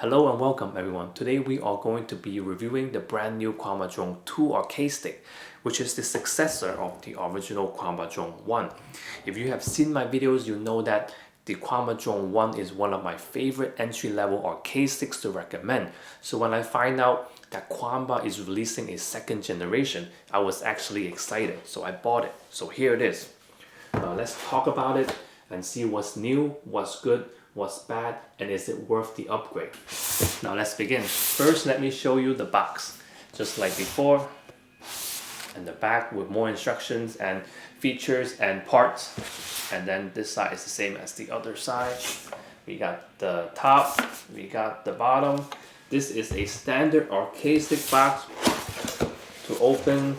Hello and welcome everyone. Today we are going to be reviewing the brand new Qanba Drone 2 arcade stick, which is the successor of the original Qanba Drone 1. If you have seen my videos, you know that the Qanba Drone 1 is one of my favorite entry-level arcade sticks to recommend. So when I find out that Qanba is releasing a second generation, I was actually excited. So I bought it. So here it is. Let's talk about it and see what's new, what's good, what's bad, and is it worth the upgrade. Now let's begin. First, let me show you the box. Just like before, and the back with more instructions and features and parts. And then this side is the same as the other side. We got the top, we got the bottom. This is a standard arcade stick box to open.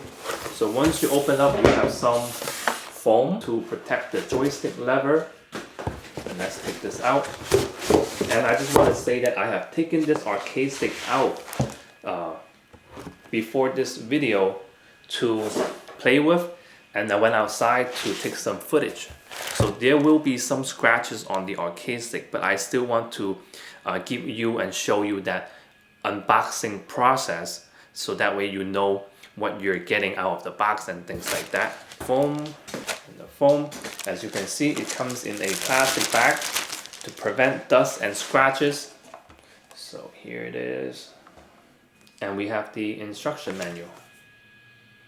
So once you open up, you have some foam to protect the joystick lever. And let's take this out. And I just want to say that I have taken this arcade stick out before this video to play with, and I went outside to take some footage. So there will be some scratches on the arcade stick, but I still want to give you and show you that unboxing process, so that way you know what you're getting out of the box and things like that. Foam, and the foam, as you can see, it comes in a plastic bag to prevent dust and scratches. So here it is, and we have the instruction manual.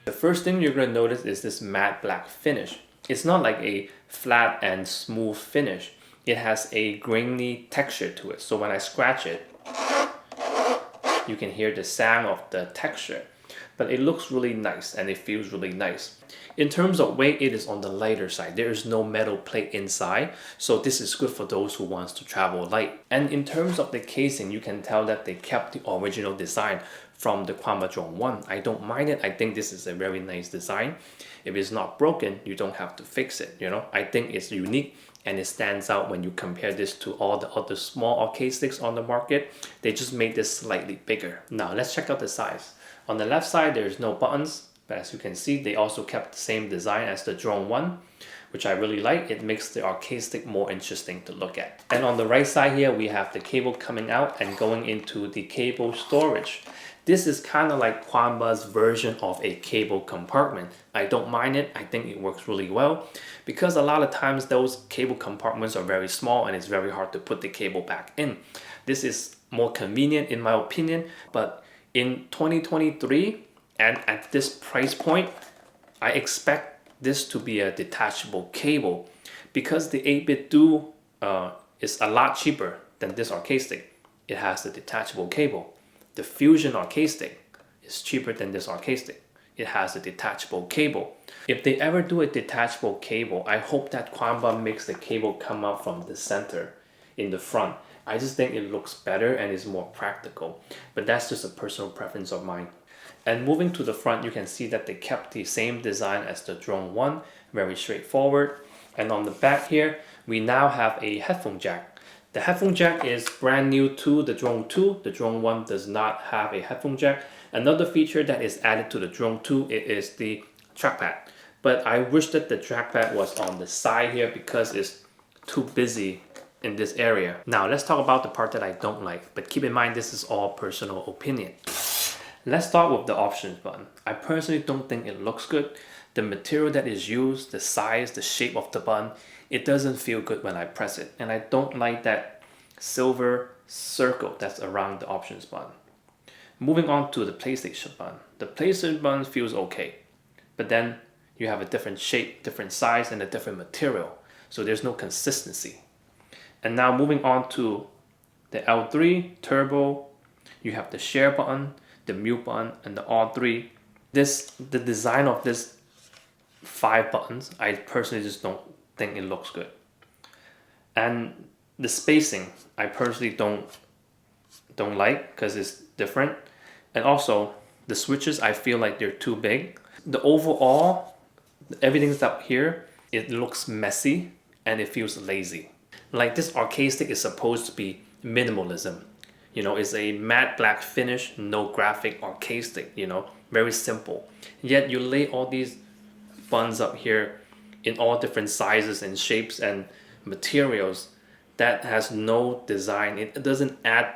The first thing you're going to notice is this matte black finish. It's not like a flat and smooth finish. It has a grainy texture to it. So when I scratch it, you can hear the sound of the texture. But it looks really nice and it feels really nice. In terms of weight, it is on the lighter side. There is no metal plate inside, so this is good for those who wants to travel light. And in terms of the casing, you can tell that they kept the original design from the Qanba Drone 1. I don't mind it. I think this is a very nice design. If it's not broken, you don't have to fix it, you know. I think it's unique and it stands out when you compare this to all the other small arcade sticks on the market. They just made this slightly bigger. Now let's check out the size. On the left side, there's no buttons, but as you can see, they also kept the same design as the Drone 1, which I really like. It makes the arcade stick more interesting to look at. And on the right side here, we have the cable coming out and going into the cable storage. This is kind of like Qanba's version of a cable compartment. I don't mind it. I think it works really well, because a lot of times those cable compartments are very small and it's very hard to put the cable back in. This is more convenient in my opinion, but in 2023 and at this price point, I expect this to be a detachable cable, because the 8-bit Do is a lot cheaper than this arcade stick. It has a detachable cable. The Fusion arcade stick is cheaper than this arcade stick. It has a detachable cable. If they ever do a detachable cable, I hope that Qanba makes the cable come out from the center in the front. I just think it looks better and is more practical, but that's just a personal preference of mine. And moving to the front, you can see that they kept the same design as the Drone 1, very straightforward. And on the back here, we now have a headphone jack. The headphone jack is brand new to the Drone 2. The Drone 1 does not have a headphone jack. Another feature that is added to the Drone 2 is the trackpad. But I wish that the trackpad was on the side here, because it's too busy in this area. Now let's talk about the part that I don't like, but keep in mind this is all personal opinion. Let's start with the options button. I personally don't think it looks good. The material that is used, the size, the shape of the button, it doesn't feel good when I press it. And I don't like that silver circle that's around the options button. Moving on to the PlayStation button. The PlayStation button feels okay, but then you have a different shape, different size, and a different material. So there's no consistency. And now moving on to the L3 Turbo, you have the share button, the mute button, and the R3. The design of this 5 buttons, I personally just don't think it looks good. And the spacing, I personally don't like, because it's different. And also the switches, I feel like they're too big. The overall, everything's up here, it looks messy and it feels lazy. Like this arcade stick is supposed to be minimalism. You know, it's a matte black finish, no graphic arcade stick, you know, very simple. Yet you lay all these buttons up here in all different sizes and shapes and materials that has no design. It doesn't add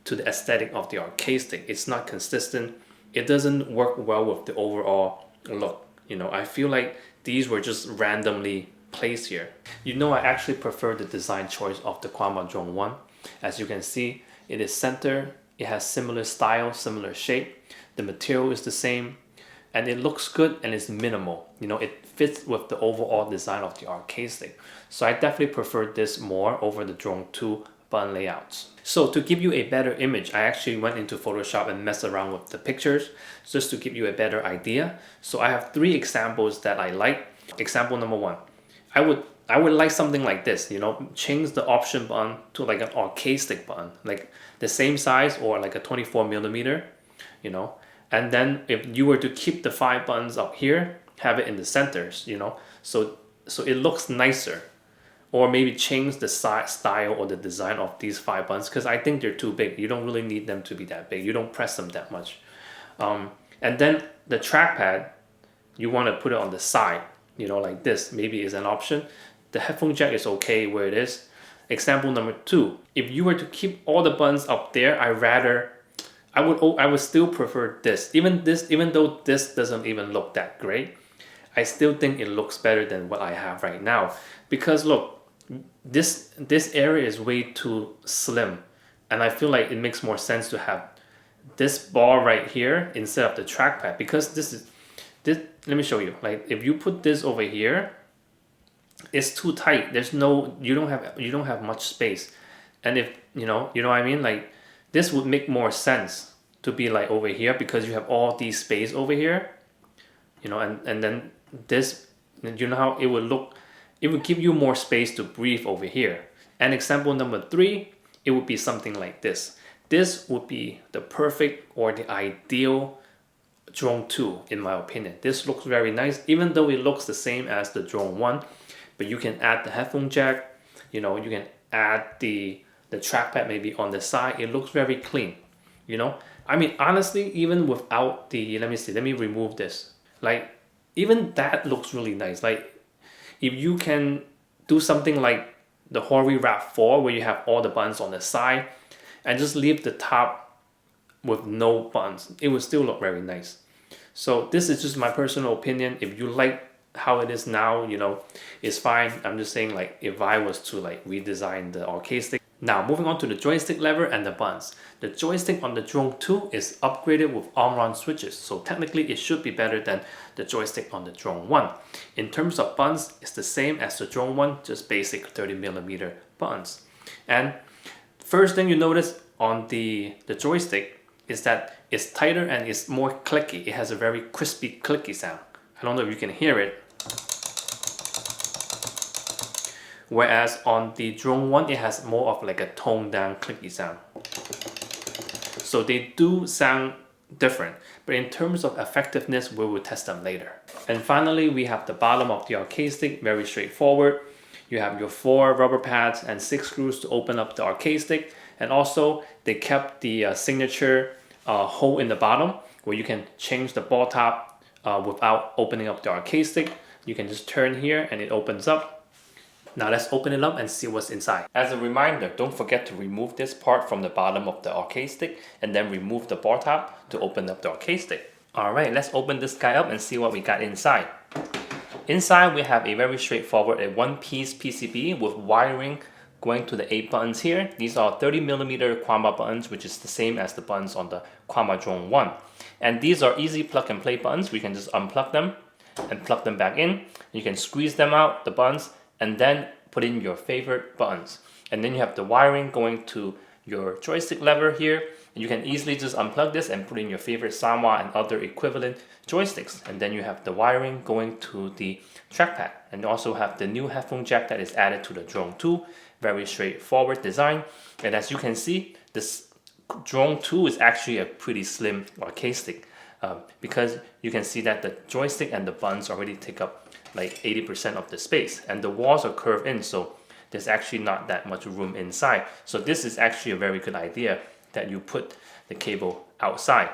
to the aesthetic of the arcade stick. It's not consistent. It doesn't work well with the overall look. You know, I feel like these were just randomly placed here. You know, I actually prefer the design choice of the Qanba Drone 1. As you can see, it is center, it has similar style, similar shape, the material is the same, and it looks good and it's minimal. You know, it fits with the overall design of the arcade stick. So I definitely prefer this more over the Drone 2 button layouts. So to give you a better image, I actually went into Photoshop and messed around with the pictures just to give you a better idea. So I have 3 examples that I like. Example number 1, I would like something like this, you know, change the option button to like an arcade stick button, like the same size or like a 24mm, you know. And then if you were to keep the 5 buttons up here, have it in the centers, you know, so it looks nicer. Or maybe change the style or the design of these 5 buttons, because I think they're too big. You don't really need them to be that big. You don't press them that much. And then the trackpad, you want to put it on the side, you know, like this maybe is an option. The headphone jack is okay where it is. Example number 2, if you were to keep all the buttons up there, I would still prefer this. Even though this doesn't even look that great, I still think it looks better than what I have right now. Because look, this area is way too slim, and I feel like it makes more sense to have this bar right here instead of the trackpad, because this, let me show you. Like if you put this over here, it's too tight. There's no, you don't have much space. And if you know what I mean, like this would make more sense to be like over here, because you have all these space over here, you know, and then this, you know how it would look. It would give you more space to breathe over here. And example number 3, it would be something like this. This would be the perfect or the ideal Drone 2 in my opinion. This looks very nice, even though it looks the same as the Drone 1, but you can add the headphone jack, you know, you can add the trackpad maybe on the side. It looks very clean, you know. I mean, honestly, even without the, let me remove this. Like, even that looks really nice. Like, if you can do something like the Huawei Wrap 4 where you have all the buttons on the side and just leave the top with no buttons, it will still look very nice. So this is just my personal opinion. If you like how it is now, you know, it's fine. I'm just saying, like, if I was to like redesign the arcade stick. Now moving on to the joystick lever and the buttons. The joystick on the Drone 2 is upgraded with arm-on switches, so technically it should be better than the joystick on the Drone 1. In terms of buttons, it's the same as the Drone 1, just basic 30mm buttons. And first thing you notice on the joystick is that it's tighter and it's more clicky. It has a very crispy clicky sound. I don't know if you can hear it. Whereas on the Drone 1, it has more of like a toned down clicky sound. So they do sound different, but in terms of effectiveness, we will test them later. And finally, we have the bottom of the arcade stick, very straightforward. You have your 4 rubber pads and 6 screws to open up the arcade stick. And also, they kept the signature hole in the bottom where you can change the ball top without opening up the arcade stick. You can just turn here and it opens up. Now let's open it up and see what's inside. As a reminder, don't forget to remove this part from the bottom of the arcade stick and then remove the bar top to open up the arcade stick. Alright, let's open this guy up and see what we got inside. Inside we have a very straightforward, a one-piece PCB with wiring going to the 8 buttons here. These are 30mm Qanba buttons, which is the same as the buttons on the Qanba Drone 1. And these are easy plug and play buttons. We can just unplug them and plug them back in. You can squeeze them out, the buttons, and then put in your favorite buttons. And then you have the wiring going to your joystick lever here. And you can easily just unplug this and put in your favorite Sanwa and other equivalent joysticks. And then you have the wiring going to the trackpad. And you also have the new headphone jack that is added to the Drone 2. Very straightforward design. And as you can see, this Drone 2 is actually a pretty slim arcade stick. Because you can see that the joystick and the buttons already take up like 80% of the space, and the walls are curved in, so there's actually not that much room inside. So this is actually a very good idea that you put the cable outside.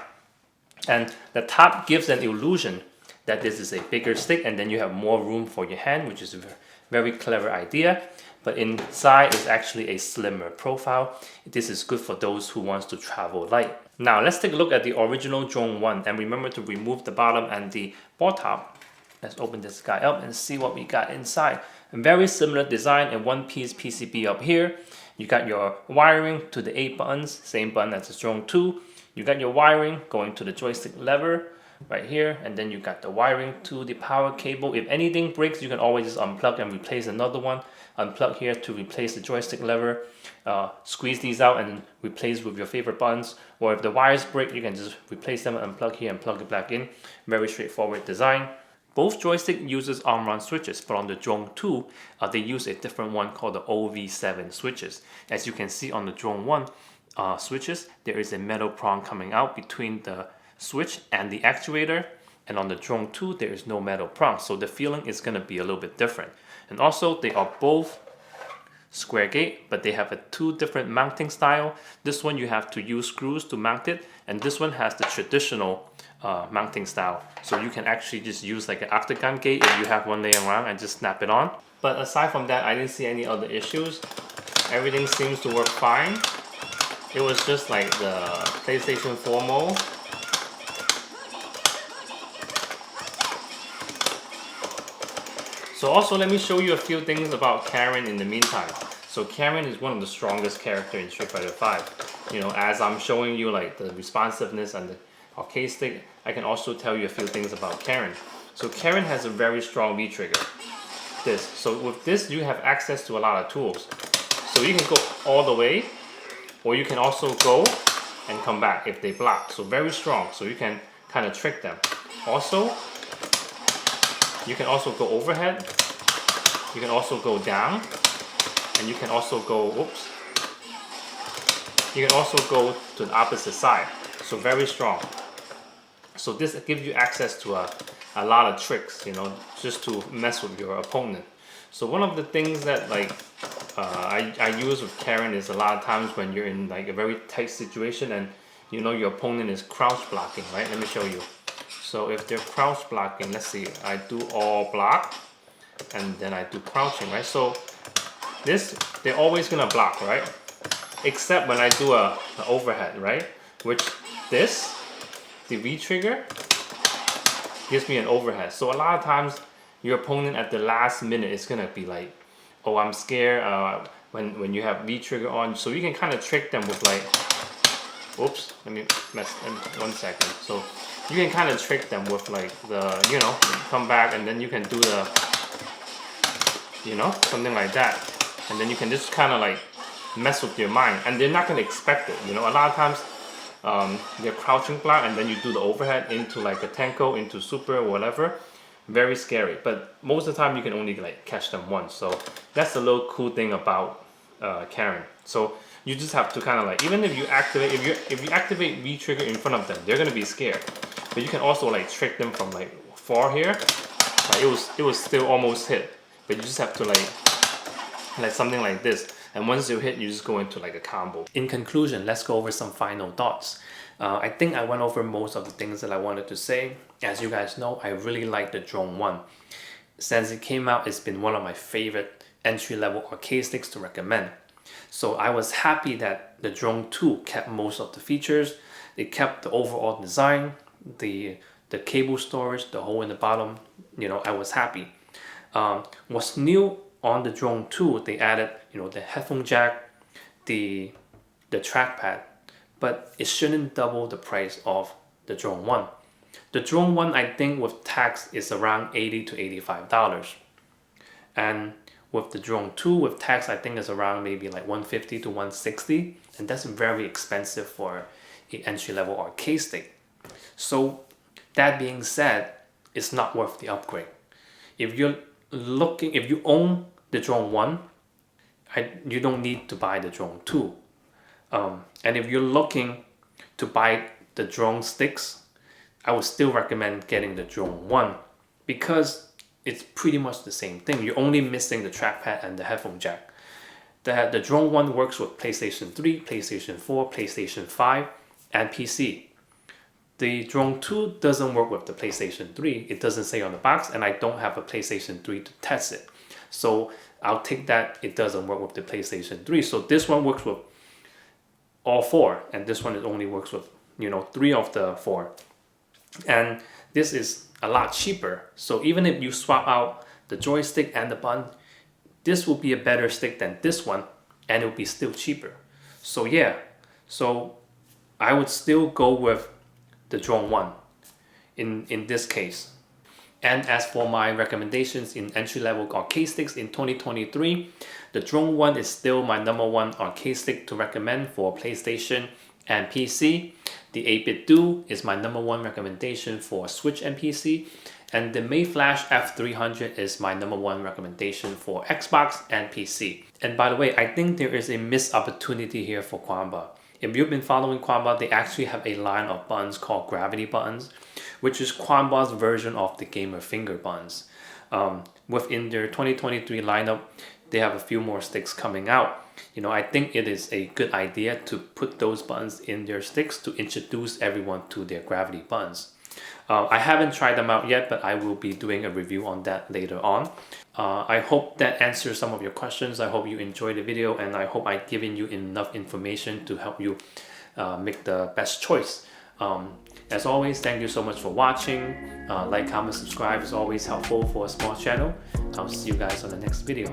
And the top gives an illusion that this is a bigger stick and then you have more room for your hand, which is a very clever idea. but inside is actually a slimmer profile. This is good for those who wants to travel light. Now let's take a look at the original Drone 1, and remember to remove the bottom and the ball top. Let's open this guy up and see what we got inside. A very similar design, a one-piece PCB up here. You got your wiring to the 8 buttons, same button as the Drone 2. You got your wiring going to the joystick lever right here, and then you got the wiring to the power cable. If anything breaks, you can always just unplug and replace another one. Unplug here to replace the joystick lever. Squeeze these out and replace with your favorite buttons. Or if the wires break, you can just replace them, unplug here and plug it back in. Very straightforward design. Both joystick uses arm-run switches, but on the Drone 2, they use a different one called the OV7 switches. As you can see on the Drone 1 switches, there is a metal prong coming out between the switch and the actuator, and on the Drone 2, there is no metal prong, so the feeling is going to be a little bit different. And also, they are both square gate, but they have a 2 different mounting style. This one you have to use screws to mount it, and this one has the traditional mounting style. So you can actually just use like an octagon gate if you have one laying around and just snap it on. But aside from that, I didn't see any other issues. Everything seems to work fine. It was just like the PlayStation 4 mode. So also let me show you a few things about Karen in the meantime. So Karen is one of the strongest characters in Street Fighter 5. You know, as I'm showing you like the responsiveness and the arcade stick, I can also tell you a few things about Karen. So Karen has a very strong V trigger. So with this, you have access to a lot of tools. So you can go all the way, or you can also go and come back if they block. So very strong. So you can kind of trick them. Also, you can also go overhead. You can also go down, and you can also go. Oops. You can also go to the opposite side. So very strong. So this gives you access to a lot of tricks, you know, just to mess with your opponent. So one of the things that like I use with Karen is a lot of times when you're in like a very tight situation and you know your opponent is crouch blocking, right? Let me show you. So if they're crouch blocking, let's see, I do all block and then I do crouching, right? So this, they're always gonna block, right? Except when I do an overhead, right? Which this, the V trigger, gives me an overhead. So a lot of times your opponent at the last minute is gonna be like, oh, I'm scared when you have V trigger on. So you can kind of trick them with like, oops, let me mess, 1 second. So you can kind of trick them with like the, you know, come back and then you can do the, you know, something like that. And then you can just kind of like mess with their mind and they're not gonna expect it. You know, a lot of times they're crouching block and then you do the overhead into like a Tenko, into super or whatever. Very scary, but most of the time you can only like catch them once. So that's a little cool thing about Karen. So you just have to kind of like, even if you activate, if you activate V trigger in front of them, they're gonna be scared. But you can also like trick them from like far here. Like it was still almost hit, but you just have to like something like this. And once you hit, you just go into like a combo. In conclusion, let's go over some final thoughts. I think I went over most of the things that I wanted to say. As you guys know, I really like the Drone 1. Since it came out, it's been one of my favorite entry-level arcade sticks to recommend. So I was happy that the Drone 2 kept most of the features. It kept the overall design, the cable storage, the hole in the bottom. You know, I was happy. What's new on the Drone 2, they added, you know, the headphone jack, the trackpad, but it shouldn't double the price of the Drone 1. The Drone 1, I think with tax is around $80 to $85. And with the Drone 2 with tax, I think is around maybe like $150 to $160. And that's very expensive for an entry-level arcade stick. So that being said, it's not worth the upgrade. If you own the Drone 1, you don't need to buy the Drone 2. And if you're looking to buy the drone sticks, I would still recommend getting the Drone 1 because it's pretty much the same thing. You're only missing the trackpad and the headphone jack. The Drone 1 works with PlayStation 3, PlayStation 4, PlayStation 5, and PC. The Drone 2 doesn't work with the PlayStation 3. It doesn't say on the box, and I don't have a PlayStation 3 to test it. So I'll take that it doesn't work with the PlayStation 3. So this one works with all 4, and this one it only works with 3 of the 4. And this is a lot cheaper. So even if you swap out the joystick and the button, this will be a better stick than this one, and it will be still cheaper. So yeah, so I would still go with the Drone 1 in this case. And as for my recommendations in entry-level arcade sticks in 2023, the Drone 1 is still my #1 arcade stick to recommend for PlayStation and PC. The 8-bit Duo is my #1 recommendation for Switch and PC. And the Mayflash F300 is my #1 recommendation for Xbox and PC. And by the way, I think there is a missed opportunity here for Qanba. If you've been following Qanba, they actually have a line of buttons called gravity buttons, which is Qanba's version of the gamer finger buttons. Within their 2023 lineup, they have a few more sticks coming out. I think it is a good idea to put those buttons in their sticks to introduce everyone to their gravity buttons. I haven't tried them out yet, but I will be doing a review on that later on. I hope that answers some of your questions. I hope you enjoyed the video, and I hope I've given you enough information to help you make the best choice. As always, thank you so much for watching. Like, comment, subscribe is always helpful for a small channel. I'll see you guys on the next video.